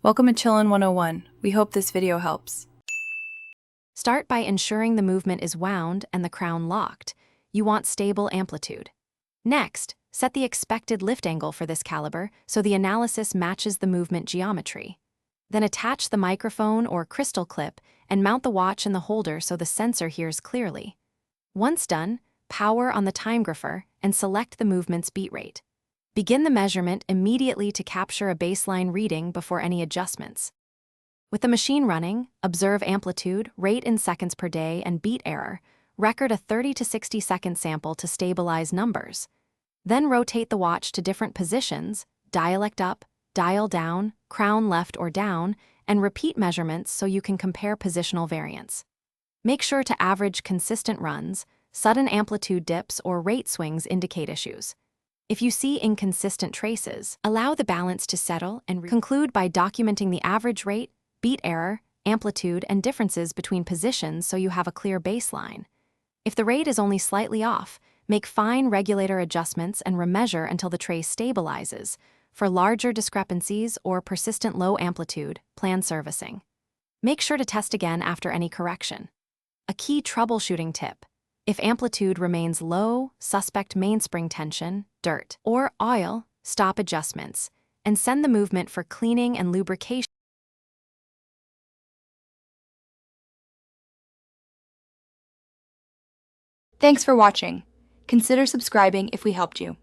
Welcome to Chillin' 101. We hope this video helps. Start by ensuring the movement is wound and the crown locked. You want stable amplitude. Next, set the expected lift angle for this caliber so the analysis matches the movement geometry. Then attach the microphone or crystal clip and mount the watch in the holder so the sensor hears clearly. Once done, power on the Timegrapher and select the movement's beat rate. Begin the measurement immediately to capture a baseline reading before any adjustments. With the machine running, observe amplitude, rate in seconds per day, and beat error. Record a 30 to 60 second sample to stabilize numbers. Then rotate the watch to different positions, dialect up, dial down, crown left or down, and repeat measurements so you can compare positional variance. Make sure to average consistent runs. Sudden amplitude dips or rate swings indicate issues. If you see inconsistent traces, allow the balance to settle and conclude by documenting the average rate, beat error, amplitude, and differences between positions so you have a clear baseline. If the rate is only slightly off, make fine regulator adjustments and remeasure until the trace stabilizes. For larger discrepancies or persistent low amplitude, plan servicing. Make sure to test again after any correction. A key troubleshooting tip: if amplitude remains low, suspect mainspring tension, dirt, or oil, stop adjustments, and send the movement for cleaning and lubrication. Thanks for watching. Consider subscribing if we helped you.